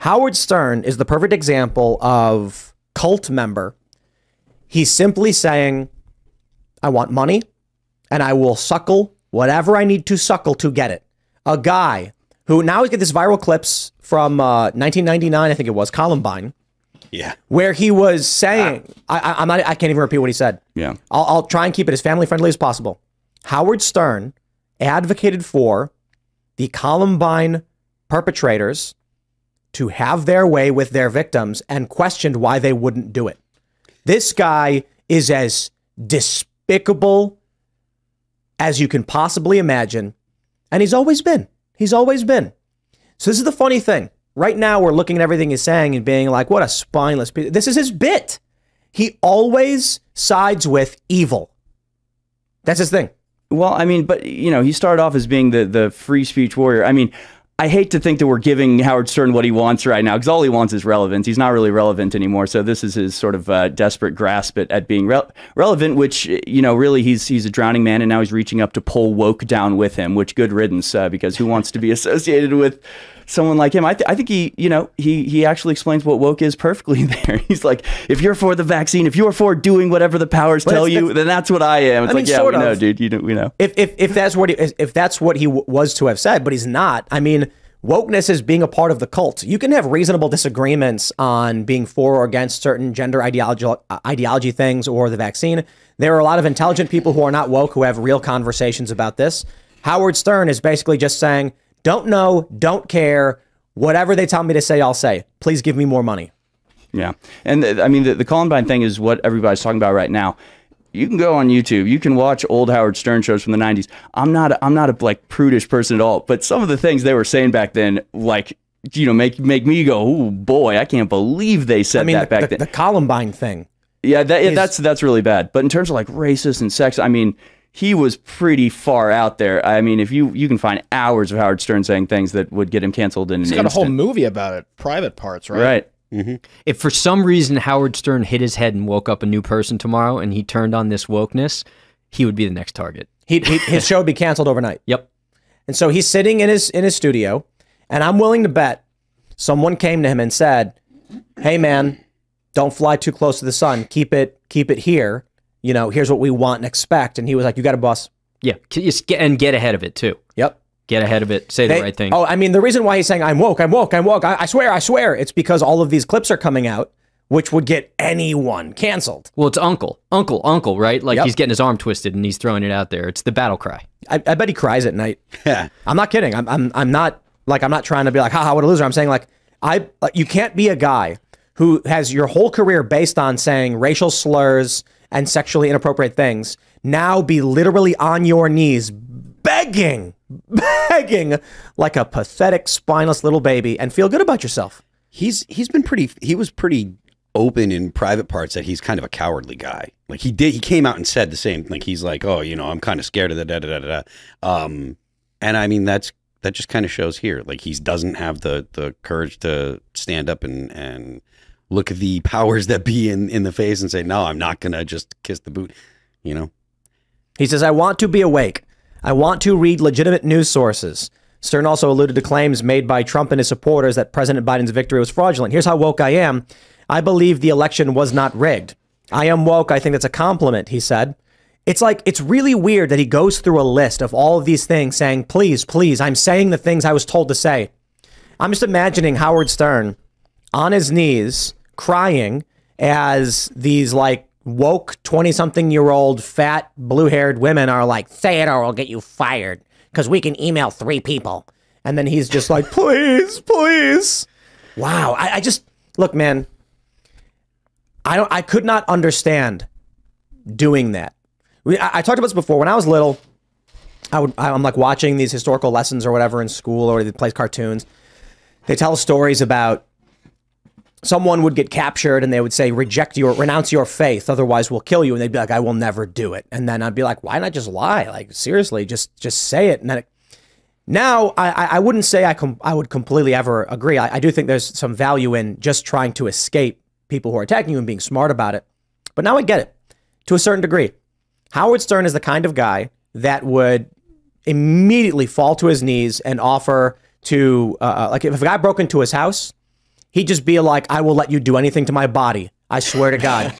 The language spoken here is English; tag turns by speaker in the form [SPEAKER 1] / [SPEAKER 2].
[SPEAKER 1] Howard Stern is the perfect example of cult member. He's simply saying, I want money and I will suckle whatever I need to suckle to get it. A guy who now he's got this viral clips from 1999, I think it was, Columbine.
[SPEAKER 2] Yeah.
[SPEAKER 1] Where he was saying, I can't even repeat what he said.
[SPEAKER 2] Yeah.
[SPEAKER 1] I'll try and keep it as family friendly as possible. Howard Stern advocated for the Columbine perpetrators to have their way with their victims and questioned why they wouldn't do it. This guy is as despicable as you can possibly imagine. And he's always been. He's always been. So this is the funny thing. Right now, we're looking at everything he's saying and being like, what a spineless piece. This is his bit. He always sides with evil. That's his thing.
[SPEAKER 2] Well, I mean, but, you know, he started off as being the free speech warrior. I mean, I hate to think that we're giving Howard Stern what he wants right now, because all he wants is relevance. He's not really relevant anymore. So this is his sort of desperate grasp at being relevant, which, you know, really he's a drowning man, and now he's reaching up to pull woke down with him, which good riddance, because who wants to be associated with someone like him? I think he, you know, he actually explains what woke is perfectly there. He's like, if you're for the vaccine, if you're for doing whatever the powers tell you, then that's what I am. It's like, yeah, we know, dude. You know, we know.
[SPEAKER 1] If that's what he was to have said, but he's not. I mean, wokeness is being a part of the cult. You can have reasonable disagreements on being for or against certain gender ideology things or the vaccine. There are a lot of intelligent people who are not woke who have real conversations about this. Howard Stern is basically just saying, don't know, don't care. Whatever they tell me to say, I'll say. Please give me more money.
[SPEAKER 2] Yeah. And I mean, the Columbine thing is what everybody's talking about right now. You can go on YouTube. You can watch old Howard Stern shows from the 90s. I'm not a like prudish person at all, but some of the things they were saying back then, like, you know, make me go, oh boy, I can't believe they said that back then.
[SPEAKER 1] The Columbine thing.
[SPEAKER 2] Yeah, that's really bad. But in terms of like racist and sex, I mean, he was pretty far out there. I mean, if you can find hours of Howard Stern saying things that would get him canceled in an instant.
[SPEAKER 3] He's got a whole movie about it, Private Parts, right?
[SPEAKER 2] Right.
[SPEAKER 4] Mm-hmm. If for some reason Howard Stern hit his head and woke up a new person tomorrow and he turned on this wokeness, he would be the next target.
[SPEAKER 1] His show would be canceled overnight.
[SPEAKER 4] Yep.
[SPEAKER 1] And so he's sitting in his studio, and I'm willing to bet someone came to him and said, hey man, don't fly too close to the sun. Keep it here. You know, here's what we want and expect. And he was like, you got a boss.
[SPEAKER 4] Yeah. And get ahead of it too.
[SPEAKER 1] Yep.
[SPEAKER 4] Get ahead of it. Say the right thing.
[SPEAKER 1] Oh, I mean, the reason why he's saying I'm woke, I swear, it's because all of these clips are coming out, which would get anyone canceled.
[SPEAKER 4] Well, it's uncle, right? Like he's getting his arm twisted and he's throwing it out there. It's the battle cry.
[SPEAKER 1] I bet he cries at night. Yeah. I'm not kidding. I'm not trying to be like, haha, what a loser. I'm saying like, you can't be a guy who has your whole career based on saying racial slurs and sexually inappropriate things, now be literally on your knees begging like a pathetic, spineless little baby and feel good about yourself.
[SPEAKER 2] He was pretty open in Private Parts that he's kind of a cowardly guy. Like he came out and said the same. Like he's like, oh, you know, I'm kind of scared of the da-da-da-da-da. And I mean, that just kind of shows here. Like he doesn't have the courage to stand up and look at the powers that be in the face and say, no, I'm not going to just kiss the boot, you know?
[SPEAKER 1] He says, I want to be awake. I want to read legitimate news sources. Stern also alluded to claims made by Trump and his supporters that President Biden's victory was fraudulent. Here's how woke I am. I believe the election was not rigged. I am woke. I think that's a compliment, he said. It's like, it's really weird that he goes through a list of all of these things saying, please, please, I'm saying the things I was told to say. I'm just imagining Howard Stern on his knees crying as these like woke 20-something-year-old fat blue-haired women are like, say it or we'll get you fired because we can email 3 people. And then he's just like, please, please. Wow. I just, look, man, I could not understand doing that. I talked about this before. When I was little, I'm like watching these historical lessons or whatever in school, or they play cartoons. They tell stories about someone would get captured and they would say, renounce your faith, otherwise we'll kill you. And they'd be like, I will never do it. And then I'd be like, why not just lie? Like, seriously, just say it. And then now I wouldn't say I would completely ever agree. I do think there's some value in just trying to escape people who are attacking you and being smart about it. But now I get it to a certain degree. Howard Stern is the kind of guy that would immediately fall to his knees and offer to, like if a guy broke into his house he'd just be like, I will let you do anything to my body. I swear to God.